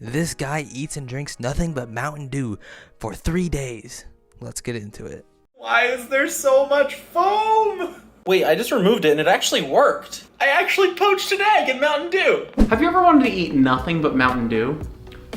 This guy eats and drinks nothing but Mountain Dew for 3 days. Let's get into it. Why is there so much foam? Wait, I just removed it and it actually worked. I actually poached an egg in Mountain Dew. Have you ever wanted to eat nothing but Mountain Dew?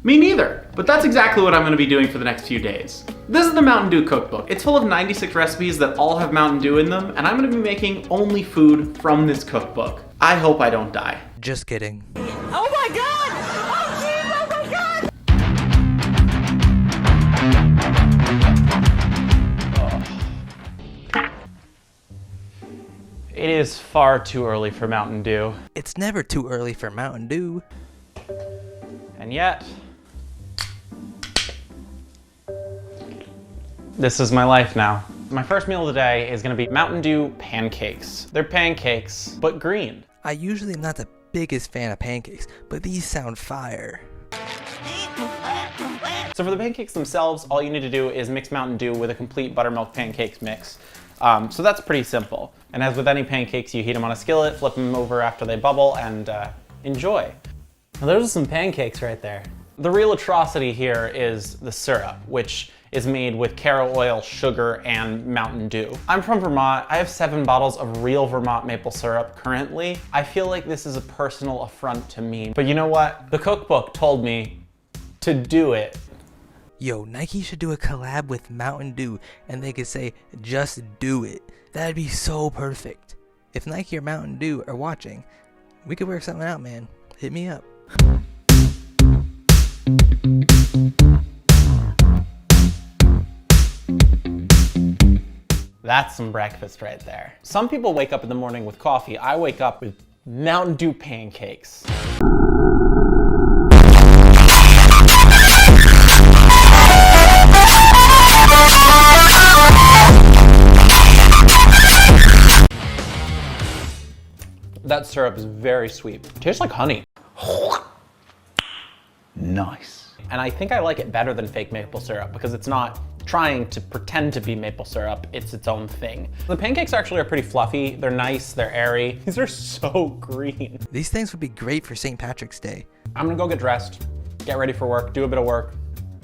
Me neither, but that's exactly what I'm gonna be doing for the next few days. This is the Mountain Dew cookbook. It's full of 96 recipes that all have Mountain Dew in them, and I'm gonna be making only food from this cookbook. I hope I don't die. Just kidding. Oh my god! Oh jeez, oh my god! It is far too early for Mountain Dew. It's never too early for Mountain Dew. And yet, this is my life now. My first meal of the day is gonna be Mountain Dew pancakes. They're pancakes, but green. I usually am not the biggest fan of pancakes, but these sound fire. So for the pancakes themselves, all you need to do is mix Mountain Dew with a complete buttermilk pancakes mix. So that's pretty simple. And as with any pancakes, you heat them on a skillet, flip them over after they bubble, and enjoy. Now those are some pancakes right there. The real atrocity here is the syrup, which is made with caro oil, sugar, and Mountain Dew. I'm from Vermont. I have 7 bottles of real Vermont maple syrup currently. I feel like this is a personal affront to me. But you know what? The cookbook told me to do it. Yo, Nike should do a collab with Mountain Dew and they could say, just do it. That'd be so perfect. If Nike or Mountain Dew are watching, we could work something out, man. Hit me up. That's some breakfast right there. Some people wake up in the morning with coffee. I wake up with Mountain Dew pancakes. That syrup is very sweet. Tastes like honey. Nice. And I think I like it better than fake maple syrup because it's not trying to pretend to be maple syrup, it's its own thing. The pancakes actually are pretty fluffy, they're nice, they're airy. These are so green. These things would be great for St. Patrick's Day. I'm gonna go get dressed, get ready for work, do a bit of work,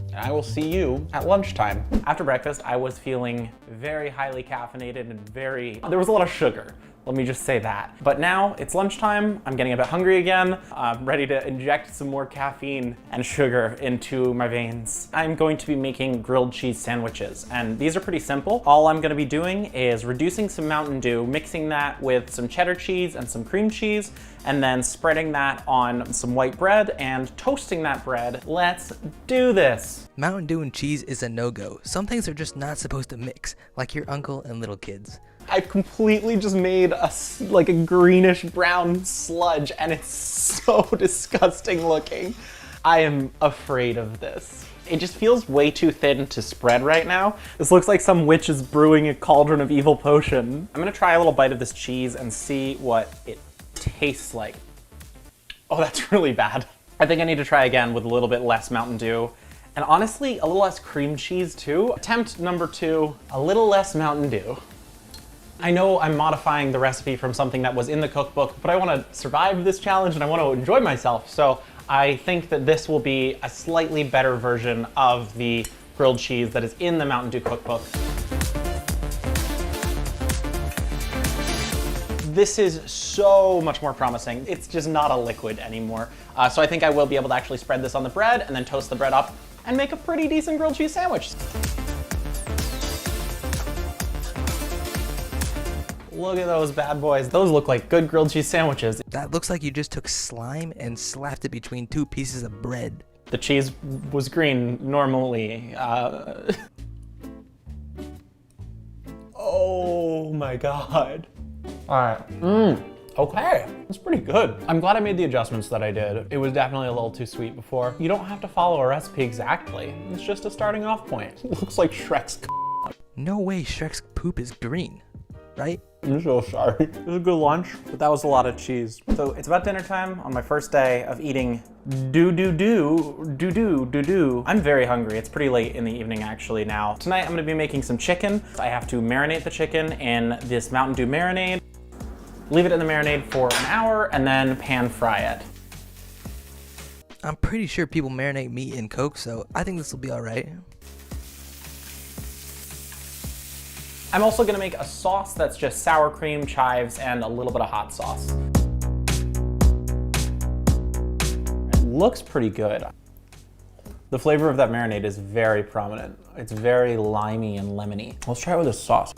and I will see you at lunchtime. After breakfast, I was feeling very highly caffeinated and there was a lot of sugar. Let me just say that. But now it's lunchtime, I'm getting a bit hungry again. I'm ready to inject some more caffeine and sugar into my veins. I'm going to be making grilled cheese sandwiches, and these are pretty simple. All I'm gonna be doing is reducing some Mountain Dew, mixing that with some cheddar cheese and some cream cheese, and then spreading that on some white bread and toasting that bread. Let's do this. Mountain Dew and cheese is a no-go. Some things are just not supposed to mix, like your uncle and little kids. I've completely just made like a greenish brown sludge and it's so disgusting looking. I am afraid of this. It just feels way too thin to spread right now. This looks like some witch is brewing a cauldron of evil potion. I'm gonna try a little bite of this cheese and see what it tastes like. Oh, that's really bad. I think I need to try again with a little bit less Mountain Dew. And honestly, a little less cream cheese too. Attempt number 2, a little less Mountain Dew. I know I'm modifying the recipe from something that was in the cookbook, but I want to survive this challenge and I want to enjoy myself. So I think that this will be a slightly better version of the grilled cheese that is in the Mountain Dew cookbook. This is so much more promising. It's just not a liquid anymore. So I think I will be able to actually spread this on the bread and then toast the bread up and make a pretty decent grilled cheese sandwich. Look at those bad boys. Those look like good grilled cheese sandwiches. That looks like you just took slime and slapped it between 2 pieces of bread. The cheese was green normally. Oh my God. All right. Okay, that's pretty good. I'm glad I made the adjustments that I did. It was definitely a little too sweet before. You don't have to follow a recipe exactly. It's just a starting off point. It looks like Shrek's No way Shrek's poop is green, right? I'm so sorry. It was a good lunch, but that was a lot of cheese. So it's about dinner time on my first day of eating do-do-do. I'm very hungry. It's pretty late in the evening actually now. Tonight I'm gonna be making some chicken. I have to marinate the chicken in this Mountain Dew marinade, leave it in the marinade for an hour, and then pan fry it. I'm pretty sure people marinate meat in Coke, so I think this will be alright. I'm also gonna make a sauce that's just sour cream, chives, and a little bit of hot sauce. It looks pretty good. The flavor of that marinade is very prominent. It's very limey and lemony. Let's try it with a sauce.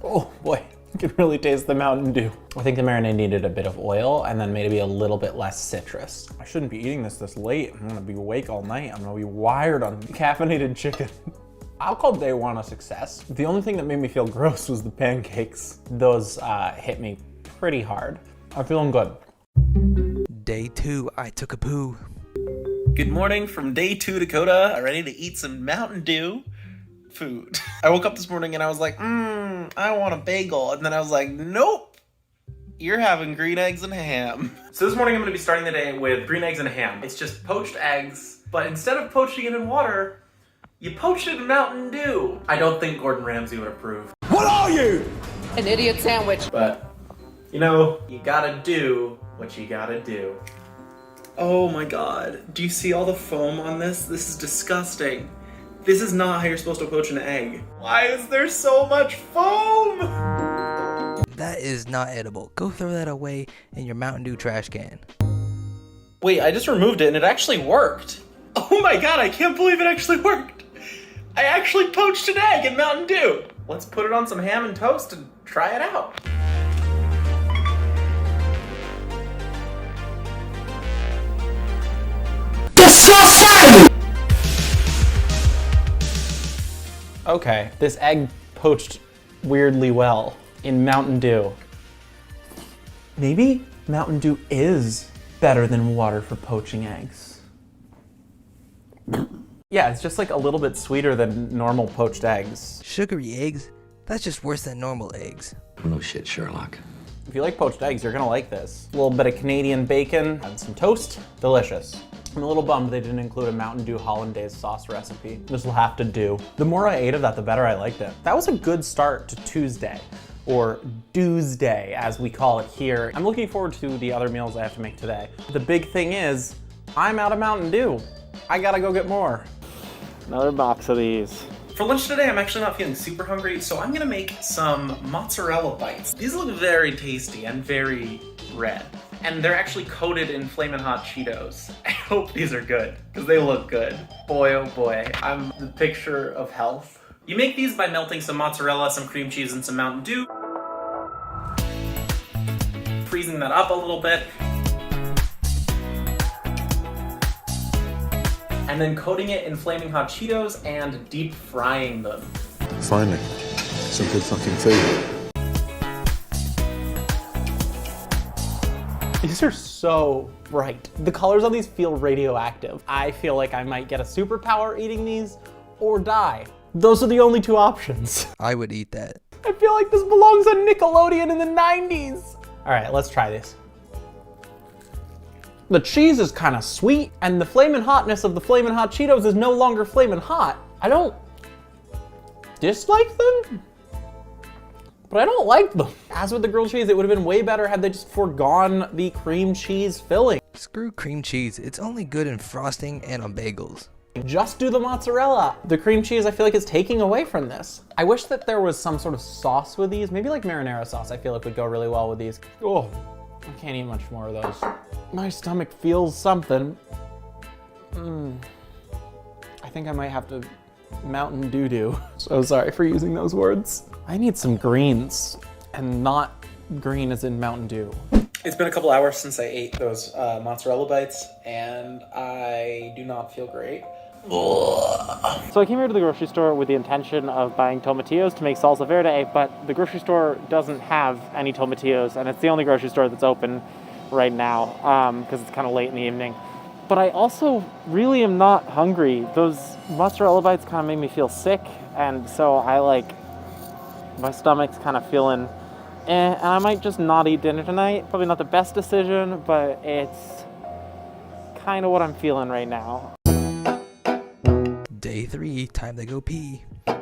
Oh boy, you can really taste the Mountain Dew. I think the marinade needed a bit of oil and then maybe a little bit less citrus. I shouldn't be eating this late. I'm gonna be awake all night. I'm gonna be wired on caffeinated chicken. I'll call day one a success. The only thing that made me feel gross was the pancakes. Those hit me pretty hard. I'm feeling good. Day 2, I took a poo. Good morning from day 2, Dakota. I'm ready to eat some Mountain Dew food. I woke up this morning and I was like, I want a bagel. And then I was like, nope, you're having green eggs and ham. So this morning I'm gonna be starting the day with green eggs and ham. It's just poached eggs, but instead of poaching it in water, you poached it in Mountain Dew. I don't think Gordon Ramsay would approve. What are you? An idiot sandwich. But, you know, you gotta do what you gotta do. Oh my god. Do you see all the foam on this? This is disgusting. This is not how you're supposed to poach an egg. Why is there so much foam? That is not edible. Go throw that away in your Mountain Dew trash can. Wait, I just removed it and it actually worked. Oh my god, I can't believe it actually worked. I actually poached an egg in Mountain Dew. Let's put it on some ham and toast and try it out. Okay, this egg poached weirdly well in Mountain Dew. Maybe Mountain Dew is better than water for poaching eggs. Yeah, it's just like a little bit sweeter than normal poached eggs. Sugary eggs? That's just worse than normal eggs. No shit, Sherlock. If you like poached eggs, you're gonna like this. A little bit of Canadian bacon and some toast. Delicious. I'm a little bummed they didn't include a Mountain Dew Hollandaise sauce recipe. This will have to do. The more I ate of that, the better I liked it. That was a good start to Tuesday, or Doosday, as we call it here. I'm looking forward to the other meals I have to make today. The big thing is, I'm out of Mountain Dew. I gotta go get more. Another box of these. For lunch today, I'm actually not feeling super hungry, so I'm gonna make some mozzarella bites. These look very tasty and very red. And they're actually coated in Flamin' Hot Cheetos. I hope these are good, because they look good. Boy, oh boy, I'm the picture of health. You make these by melting some mozzarella, some cream cheese, and some Mountain Dew. Freezing that up a little bit. And then coating it in Flaming Hot Cheetos and deep frying them. Finally, some good fucking food. These are so bright. The colors on these feel radioactive. I feel like I might get a superpower eating these or die. Those are the only two options. I would eat that. I feel like this belongs on Nickelodeon in the 90s. All right, let's try this. The cheese is kind of sweet, and the flamin' hotness of the Flamin' Hot Cheetos is no longer flamin' hot. I don't dislike them, but I don't like them. As with the grilled cheese, it would have been way better had they just foregone the cream cheese filling. Screw cream cheese. It's only good in frosting and on bagels. Just do the mozzarella. The cream cheese, I feel like, is taking away from this. I wish that there was some sort of sauce with these. Maybe like marinara sauce, I feel like would go really well with these. Oh, I can't eat much more of those. My stomach feels something. I think I might have to Mountain Doo-doo. So sorry for using those words. I need some greens, and not green as in Mountain Dew. It's been a couple hours since I ate those mozzarella bites, and I do not feel great. So I came here to the grocery store with the intention of buying tomatillos to make salsa verde, but the grocery store doesn't have any tomatillos, and it's the only grocery store that's open right now because it's kind of late in the evening. But I also really am not hungry. Those mozzarella bites kind of made me feel sick, and so my stomach's kind of feeling and I might just not eat dinner tonight. Probably not the best decision, but it's kind of what I'm feeling right now. Day 3, time to go pee. Do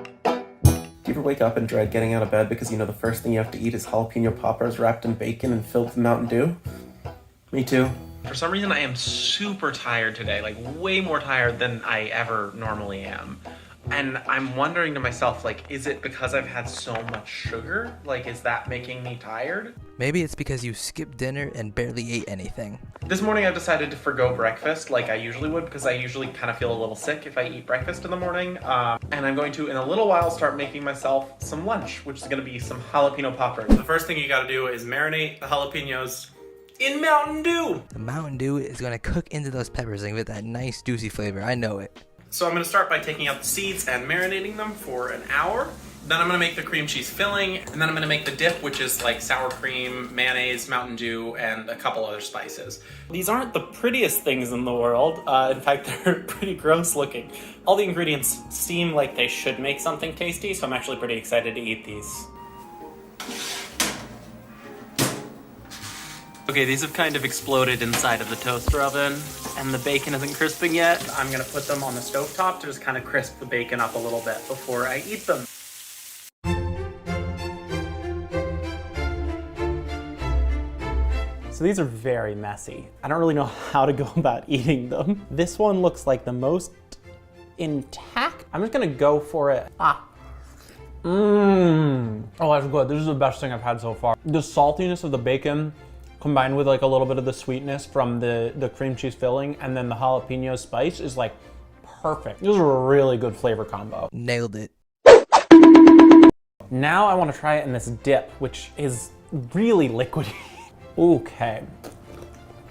you ever wake up and dread getting out of bed because you know the first thing you have to eat is jalapeno poppers wrapped in bacon and filled with Mountain Dew? Me too. For some reason, I am super tired today, like way more tired than I ever normally am. And I'm wondering to myself, like, is it because I've had so much sugar? Like, is that making me tired? Maybe it's because you skipped dinner and barely ate anything. This morning I've decided to forgo breakfast like I usually would, because I usually kind of feel a little sick if I eat breakfast in the morning. And I'm going to, in a little while, start making myself some lunch, which is going to be some jalapeno poppers. The first thing you got to do is marinate the jalapenos in Mountain Dew. The Mountain Dew is going to cook into those peppers and give it that nice juicy flavor. I know it. So I'm going to start by taking out the seeds and marinating them for an hour. Then I'm going to make the cream cheese filling, and then I'm going to make the dip, which is like sour cream, mayonnaise, Mountain Dew, and a couple other spices. These aren't the prettiest things in the world. In fact, they're pretty gross looking. All the ingredients seem like they should make something tasty, so I'm actually pretty excited to eat these. Okay, these have kind of exploded inside of the toaster oven, and the bacon isn't crisping yet. I'm gonna put them on the stovetop to just kind of crisp the bacon up a little bit before I eat them. So these are very messy. I don't really know how to go about eating them. This one looks like the most intact. I'm just gonna go for it. Oh, that's good. This is the best thing I've had so far. The saltiness of the bacon combined with like a little bit of the sweetness from the cream cheese filling and then the jalapeno spice is like perfect. This is a really good flavor combo. Nailed it. Now I want to try it in this dip, which is really liquidy. Okay.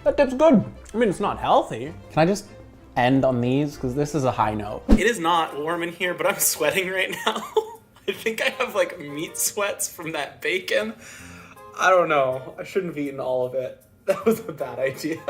That dip's good. I mean, it's not healthy. Can I just end on these? Because this is a high note. It is not warm in here, but I'm sweating right now. I think I have like meat sweats from that bacon. I don't know. I shouldn't have eaten all of it. That was a bad idea.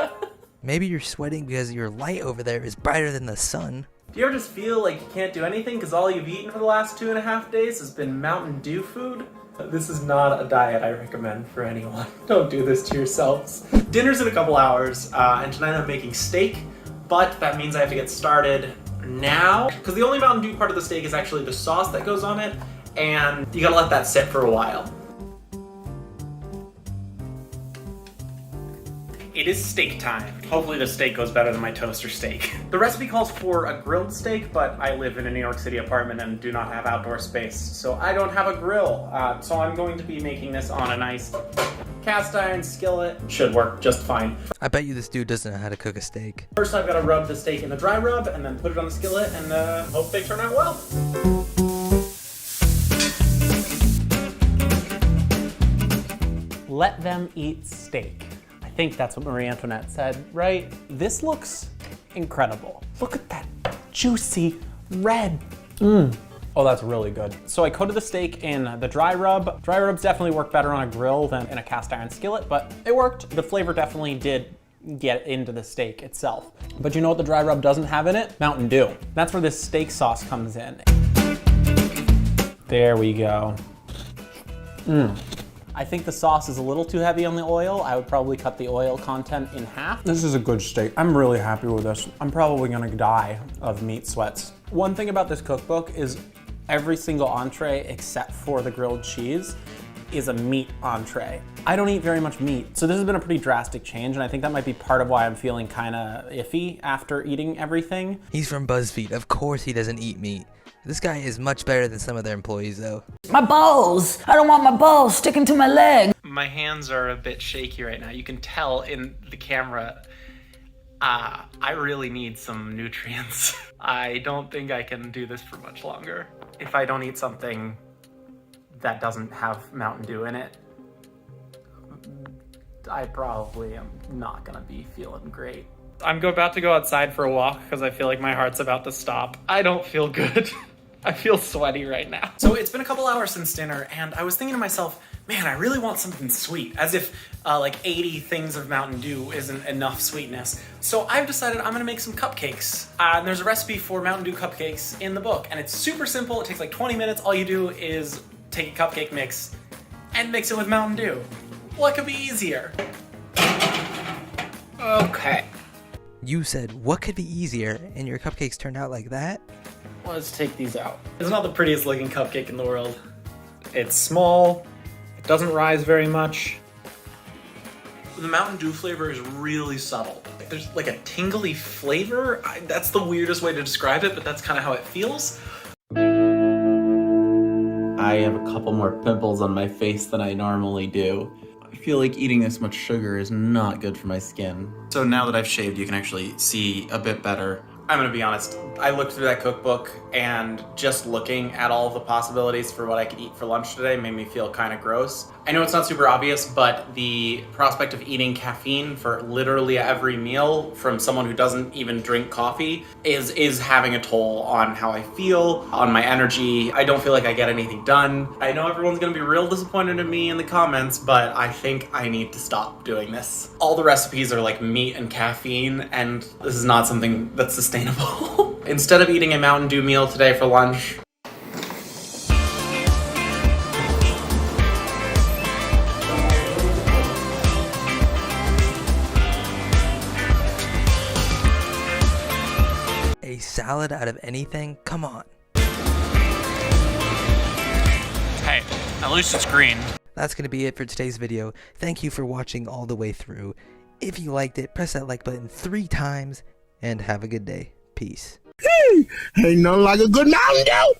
Maybe you're sweating because your light over there is brighter than the sun. Do you ever just feel like you can't do anything because all you've eaten for the last 2.5 days has been Mountain Dew food? This is not a diet I recommend for anyone. Don't do this to yourselves. Dinner's in a couple hours, and tonight I'm making steak, but that means I have to get started now, because the only Mountain Dew part of the steak is actually the sauce that goes on it, and you gotta let that sit for a while. It is steak time. Hopefully the steak goes better than my toaster steak. The recipe calls for a grilled steak, but I live in a New York City apartment and do not have outdoor space, so I don't have a grill. So I'm going to be making this on a nice cast iron skillet. Should work just fine. I bet you this dude doesn't know how to cook a steak. First I've got to rub the steak in the dry rub and then put it on the skillet and hope they turn out well. Let them eat steak. I think that's what Marie Antoinette said, right? This looks incredible. Look at that juicy red. Oh, that's really good. So I coated the steak in the dry rub. Dry rubs definitely work better on a grill than in a cast iron skillet, but it worked. The flavor definitely did get into the steak itself. But you know what the dry rub doesn't have in it? Mountain Dew. That's where this steak sauce comes in. There we go. I think the sauce is a little too heavy on the oil. I would probably cut the oil content in half. This is a good steak. I'm really happy with this. I'm probably gonna die of meat sweats. One thing about this cookbook is every single entree except for the grilled cheese is a meat entree. I don't eat very much meat, so this has been a pretty drastic change, and I think that might be part of why I'm feeling kinda iffy after eating everything. He's from BuzzFeed. Of course he doesn't eat meat. This guy is much better than some of their employees, though. My balls! I don't want my balls sticking to my leg! My hands are a bit shaky right now. You can tell in the camera. I really need some nutrients. I don't think I can do this for much longer. If I don't eat something that doesn't have Mountain Dew in it, I probably am not gonna be feeling great. I'm about to go outside for a walk because I feel like my heart's about to stop. I don't feel good. I feel sweaty right now. So it's been a couple hours since dinner, and I was thinking to myself, man, I really want something sweet, as if like 80 things of Mountain Dew isn't enough sweetness. So I've decided I'm gonna make some cupcakes. And there's a recipe for Mountain Dew cupcakes in the book, and it's super simple. It takes like 20 minutes. All you do is take a cupcake mix and mix it with Mountain Dew. What could be easier? Okay. You said, what could be easier, and your cupcakes turned out like that? Let's take these out. It's not the prettiest looking cupcake in the world. It's small, it doesn't rise very much. The Mountain Dew flavor is really subtle. There's like a tingly flavor. That's the weirdest way to describe it, but that's kind of how it feels. I have a couple more pimples on my face than I normally do. I feel like eating this much sugar is not good for my skin. So now that I've shaved, you can actually see a bit better. I'm gonna be honest, I looked through that cookbook and just looking at all of the possibilities for what I could eat for lunch today made me feel kind of gross. I know it's not super obvious, but the prospect of eating caffeine for literally every meal from someone who doesn't even drink coffee is having a toll on how I feel, on my energy. I don't feel like I get anything done. I know everyone's gonna be real disappointed in me in the comments, but I think I need to stop doing this. All the recipes are like meat and caffeine, and this is not something that's sustainable. Instead of eating a Mountain Dew meal today for lunch, A salad out of anything? Come on. Hey, at least it's green. That's going to be it for today's video. Thank you for watching all the way through. If you liked it, press that like button 3 times, and have a good day. Peace. Ain't nothing like a good Mountain Dew.